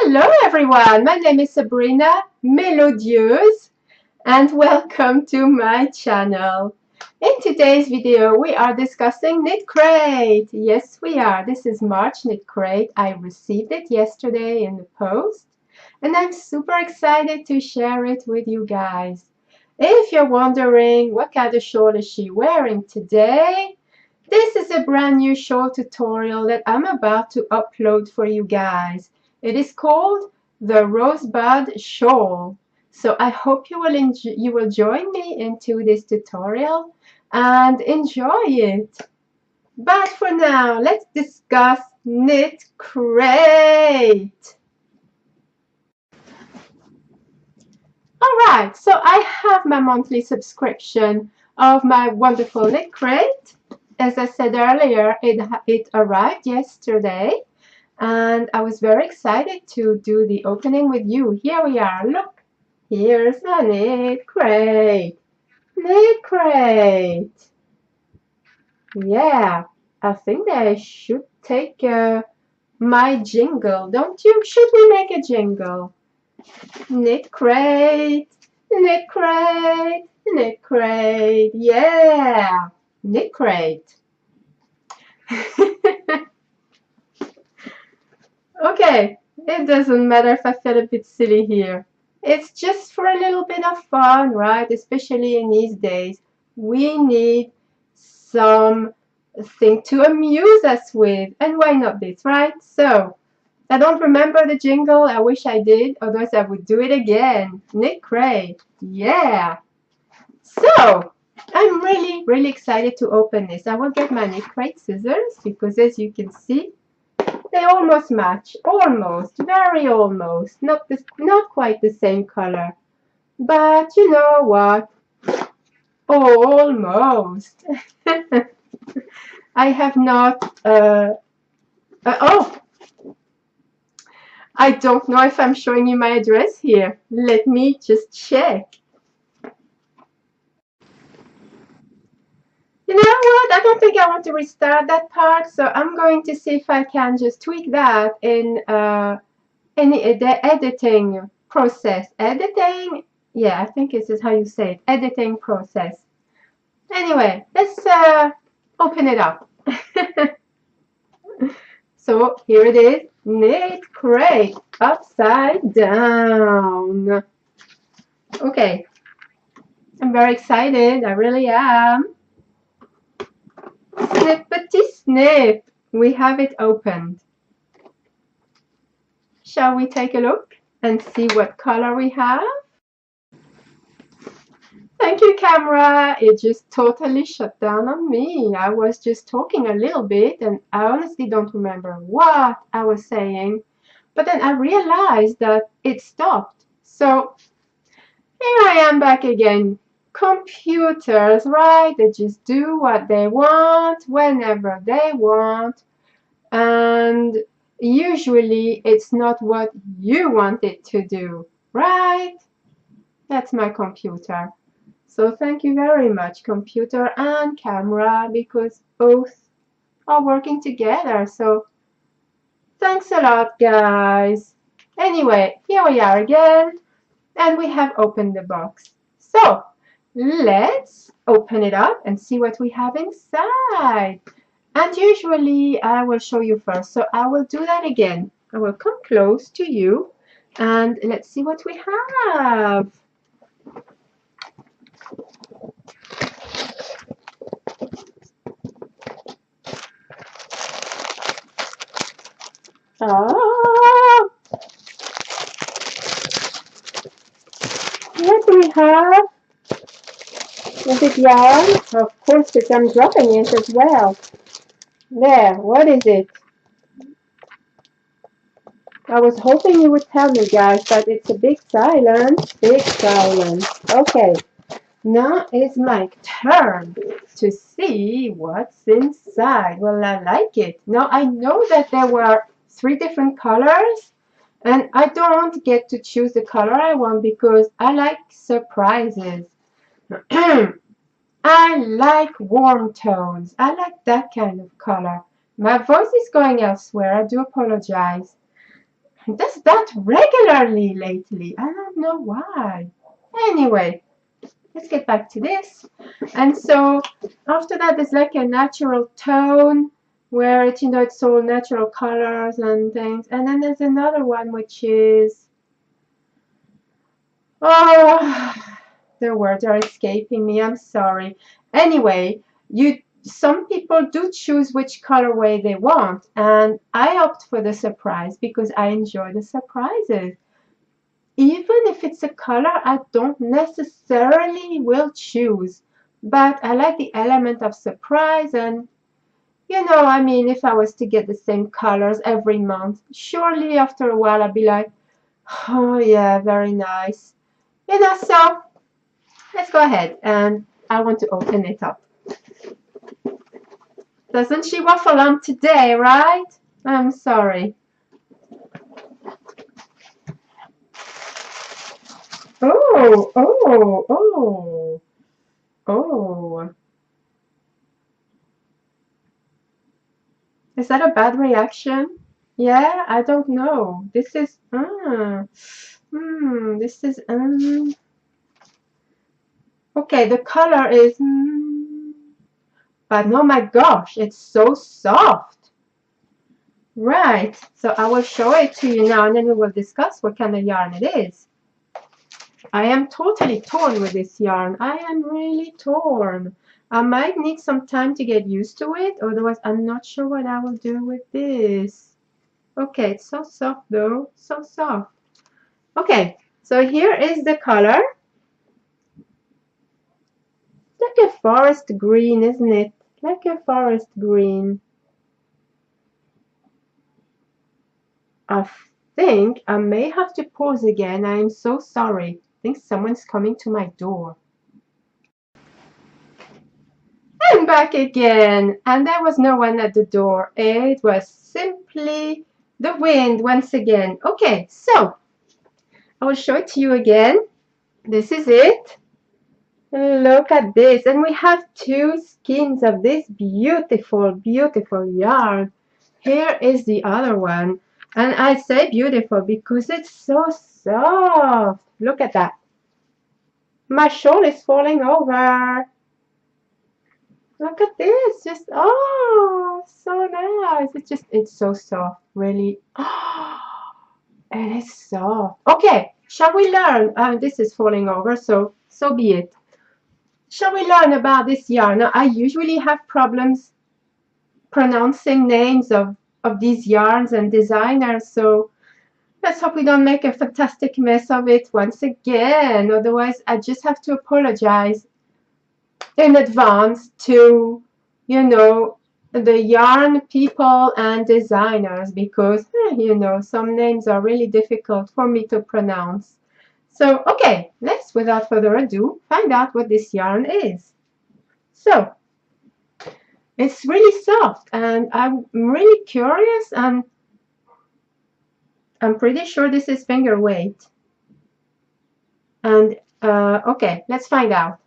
Hello everyone, my name is Sabrina, Melodieuse, and welcome to my channel. In today's video we are discussing Knitcrate. Yes we are, this is March Knitcrate. I received it yesterday in the post and I'm super excited to share it with you guys. If you're wondering what kind of shawl is she wearing today, this is a brand new shawl tutorial that I'm about to upload for you guys. It is called the Rosebud Shawl. So I hope you will join me into this tutorial and enjoy it. But for now, let's discuss Knitcrate. Alright, so I have my monthly subscription of my wonderful Knitcrate. As I said earlier, it arrived yesterday and I was very excited to do the opening with you. Here we are, look, here's a Knitcrate. Knitcrate. Yeah, I think that I should take my jingle, don't you? Should we make a jingle? Knitcrate, Knitcrate, Knitcrate, yeah, Knitcrate. Okay, it doesn't matter if I feel a bit silly here. It's just for a little bit of fun, right? Especially in these days. We need something to amuse us with. And why not this, right? So, I don't remember the jingle. I wish I did. Otherwise, I would do it again. Knitcrate. Yeah. So, I'm really excited to open this. I will get my Knitcrate scissors because as you can see, they almost match, almost, very almost, not quite the same color, but you know what, almost. I have not, oh, I don't know if I'm showing you my address here. Let me just check. You know what? I don't think I want to restart that part, so I'm going to see if I can just tweak that in the editing process. Editing? Yeah, I think this is how you say it. Editing process. Anyway, let's open it up. So here it is. Knitcrate upside down. Okay. I'm very excited. I really am. Snippety snip. We have it opened. Shall we take a look and see what color we have? Thank you, camera. It just totally shut down on me. I was just talking a little bit and I honestly don't remember what I was saying. But then I realized that it stopped. So here I am back again. Computers, right? They just do what they want, whenever they want. And usually it's not what you want it to do, right? That's my computer. So thank you very much, computer and camera, because both are working together. So thanks a lot, guys. Anyway, here we are again, and we have opened the box. So let's open it up and see what we have inside. And usually I will show you first, so I will do that again. I will come close to you and let's see what we have. Oh, what do we have? Is it yarn? Of course, because I'm dropping it as well. There, what is it? I was hoping you would tell me, guys, but it's a big silence. Big silence. Okay, now it's my turn to see what's inside. Well, I like it. Now, I know that there were 3 different colors, and I don't get to choose the color I want because I like surprises. I like warm tones. I like that kind of color. My voice is going elsewhere. I do apologize. does that regularly lately. I don't know why. Anyway, let's get back to this. And so after that, there's like a natural tone where it, it's all natural colors and things. And then there's another one which is, oh, the words are escaping me. I'm sorry. Anyway, some people do choose which colorway they want, and I opt for the surprise because I enjoy the surprises. Even if it's a color I don't necessarily will choose, but I like the element of surprise. And I mean, if I was to get the same colors every month, surely after a while I'd be like, oh yeah, very nice. So let's go ahead, and I want to open it up. Doesn't she waffle on today, right? I'm sorry. Oh, oh, oh, oh. Is that a bad reaction? Yeah, I don't know. This is, this is, okay, the color is, but oh my gosh, it's so soft. Right, so I will show it to you now, and then we will discuss what kind of yarn it is. I am totally torn with this yarn. I am really torn. I might need some time to get used to it, otherwise I'm not sure what I will do with this. Okay, it's so soft though, so soft. Okay, so here is the color. Like a forest green, isn't it? Like a forest green. I think I may have to pause again. I am so sorry. I think someone's coming to my door. I'm back again, and there was no one at the door. It was simply the wind once again. Okay, so I will show it to you again. This is it. Look at this, and we have two skeins of this beautiful, beautiful yarn. Here is the other one, and I say beautiful because it's so soft. Look at that. My shawl is falling over. Look at this, just, oh, so nice. It's so soft, really. Oh, and it's soft. Okay, shall we learn? This is falling over, so be it. Shall we learn about this yarn? Now, I usually have problems pronouncing names of these yarns and designers, so let's hope we don't make a fantastic mess of it once again. Otherwise, I just have to apologize in advance to, the yarn people and designers, because, some names are really difficult for me to pronounce. So, okay, let's, without further ado, find out what this yarn is. So, it's really soft, and I'm really curious, and I'm pretty sure this is finger weight. And, okay, let's find out.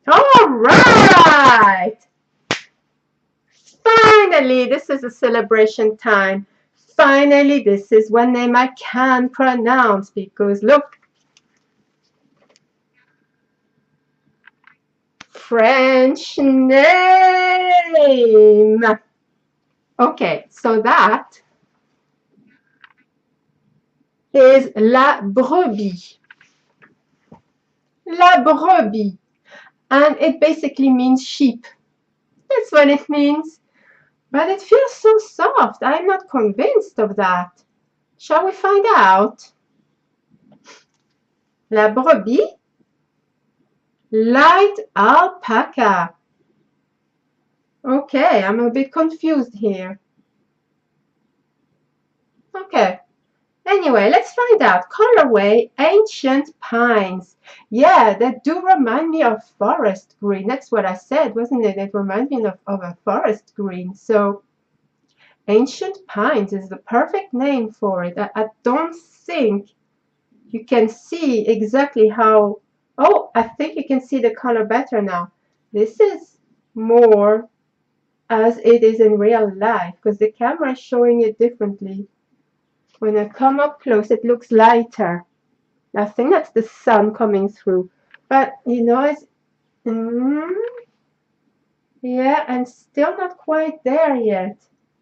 All right! Finally, this is a celebration time. Finally, this is one name I can pronounce, because look, French name. Okay, so that is la brebis. La brebis. And it basically means sheep. That's what it means. But it feels so soft. I'm not convinced of that. Shall we find out? La brebis. Light alpaca. Okay, I'm a bit confused here. Okay. Anyway, let's find out. Colorway, ancient pines. Yeah, that do remind me of forest green. That's what I said, wasn't it? It reminds me of a forest green. So, ancient pines is the perfect name for it. I don't think you can see exactly how. Oh, I think you can see the color better now. This is more as it is in real life, because the camera is showing it differently. When I come up close, it looks lighter. I think that's the sun coming through. But you know, it's yeah, and still not quite there yet.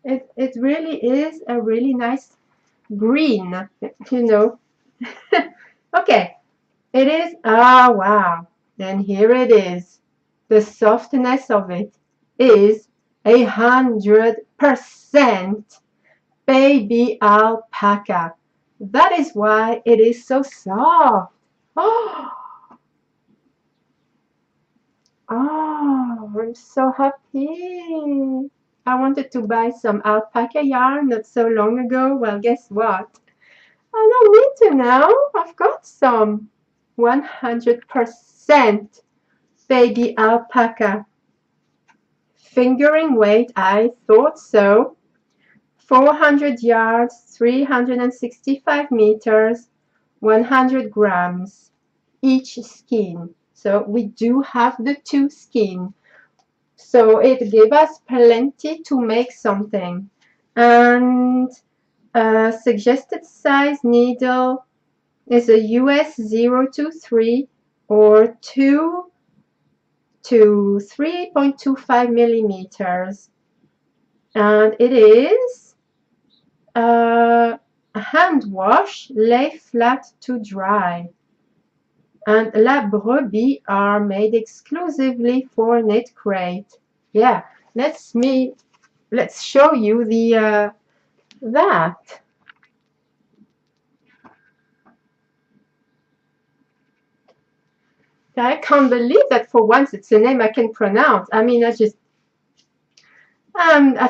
It really is a really nice green, you know. Okay, it is. Ah, wow. And here it is. The softness of it is 100% baby alpaca. That is why it is so soft. Oh, oh, I'm so happy. I wanted to buy some alpaca yarn not so long ago. Well, guess what? I don't need to now. I've got some 100% baby alpaca. Fingering weight, I thought so. 400 yards, 365 meters, 100 grams each skein. So we do have the 2 skein. So it gave us plenty to make something. And suggested size needle is a US 023 or 2 to 3.25 millimeters. And it is a hand wash, lay flat to dry. And La Brebis are made exclusively for Knitcrate. Yeah, let's show you the that. I can't believe that for once it's a name I can pronounce. I mean, I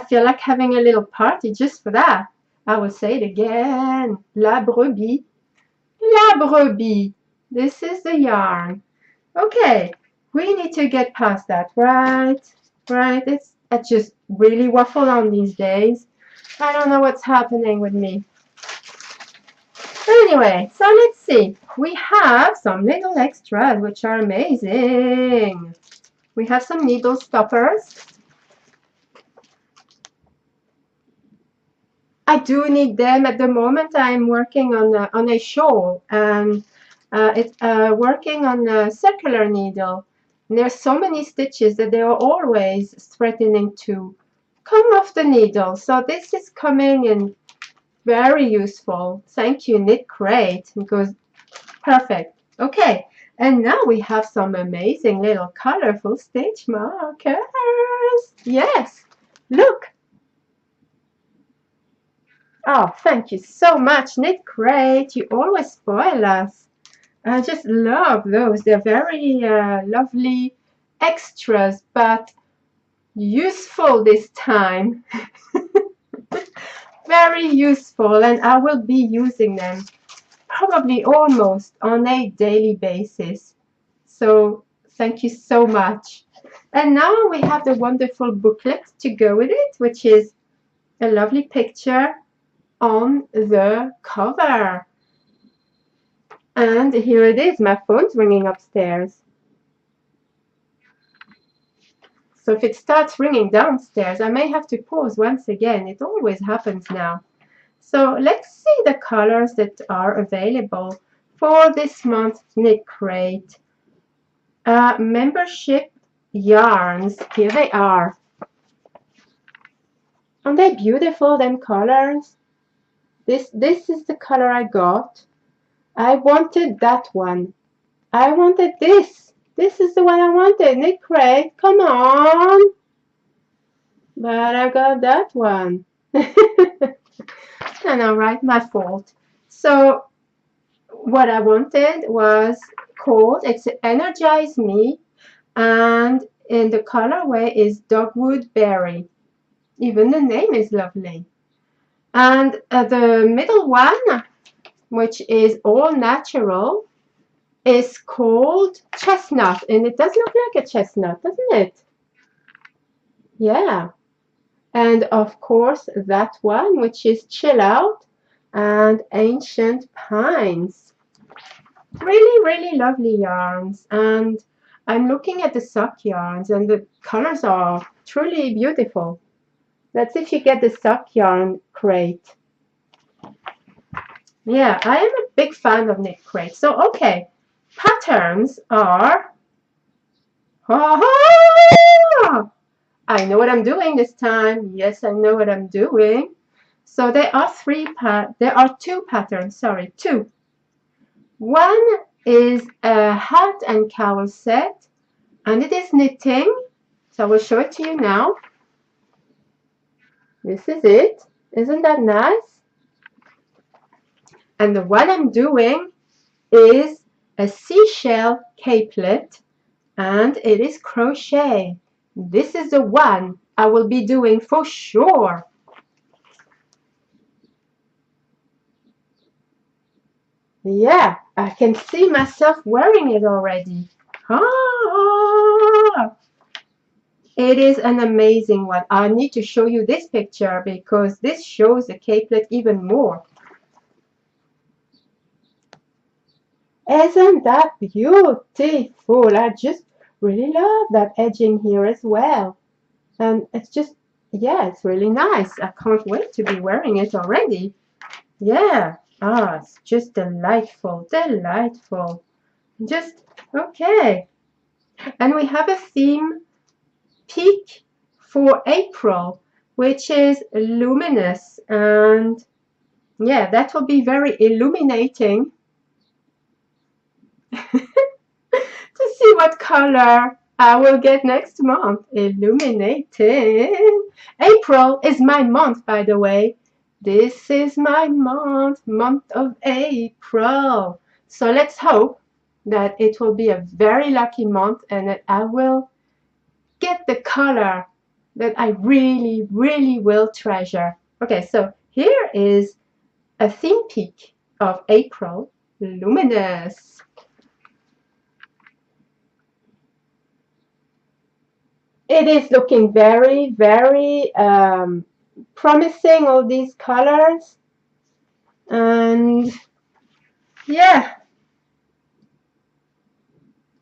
feel like having a little party just for that. I will say it again. La Brebis. La Brebis. This is the yarn. Okay, we need to get past that, right? Right? I just really waffle on these days. I don't know what's happening with me. Anyway, so let's see. We have some little extras, which are amazing. We have some needle stoppers. I do need them. At the moment, I'm working on a shawl, and it's working on a circular needle. And there's so many stitches that they are always threatening to come off the needle. So this is coming in very useful. Thank you, Knitcrate, because perfect. Okay, and now we have some amazing little colorful stitch markers. Yes, look. Oh, thank you so much, Knitcrate. You always spoil us. I just love those. They're very lovely extras, but useful this time. Very useful, and I will be using them probably almost on a daily basis. So thank you so much. And now we have the wonderful booklet to go with it, which is a lovely picture on the cover. And here it is. My phone's ringing upstairs. So if it starts ringing downstairs, I may have to pause once again. It always happens now. So let's see the colors that are available for this month's Knitcrate. Membership yarns. Here they are. Aren't they beautiful, them colors? This is the color I got. I wanted that one. I wanted this. This is the one I wanted. Knitcrate, come on. But I got that one. I know, right? My fault. So what I wanted was called, it's Energize Me, and in the colorway is Dogwood Berry. Even the name is lovely. And the middle one, which is all natural, is called Chestnut, and it does look like a chestnut, doesn't it? Yeah. And of course that one, which is Chill Out and Ancient Pines. Really, really lovely yarns. And I'm looking at the sock yarns, and the colors are truly beautiful. Let's see if you get the sock yarn crate. Yeah, I am a big fan of Knitcrate. So, okay, patterns are... I know what I'm doing this time. Yes, I know what I'm doing. So there are two patterns, sorry, two. One is a hat and cowl set, and it is knitting. So I will show it to you now. This is it. Isn't that nice? And the one I'm doing is a seashell capelet, and it is crochet. This is the one I will be doing for sure. Yeah, I can see myself wearing it already. Ah, it is an amazing one. I need to show you this picture because this shows the capelet even more. Isn't that beautiful? I just really love that edging here as well. And it's just, yeah, it's really nice. I can't wait to be wearing it already. Yeah. Ah, it's just delightful, delightful. Just, okay. And we have a theme peak for April, which is luminous. And yeah, that will be very illuminating to see what color I will get next month. Illuminating. April is my month, by the way. This is my month of April. So let's hope that it will be a very lucky month and that I will get the color that I really, really will treasure. Okay, so here is a theme peak of April, luminous. It is looking very, very promising, all these colors. And yeah,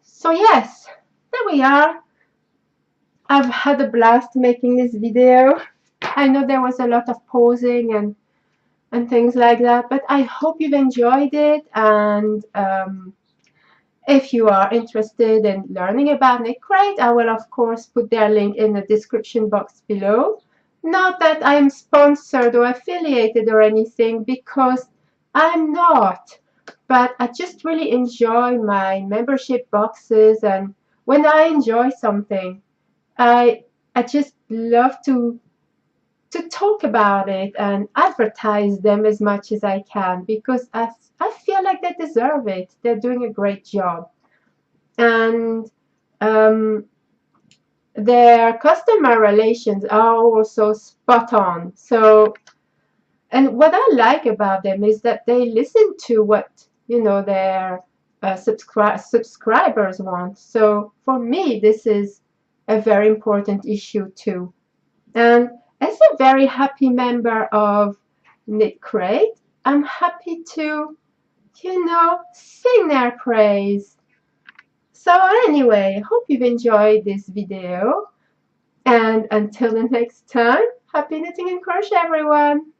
so yes, there we are. I've had a blast making this video. I know there was a lot of pausing and things like that, but I hope you've enjoyed it. And if you are interested in learning about Knitcrate, I will of course put their link in the description box below. Not that I'm sponsored or affiliated or anything, because I'm not. But I just really enjoy my membership boxes, and when I enjoy something, I just love to talk about it and advertise them as much as I can, because I feel like they deserve it. They're doing a great job. And um, their customer relations are also spot on. So, and what I like about them is that they listen to what, you know, their subscribers want. So for me, this is a very important issue too. And as a very happy member of Knitcrate, I'm happy to, you know, sing their praise. So anyway, hope you've enjoyed this video. And until the next time, happy knitting and crochet, everyone!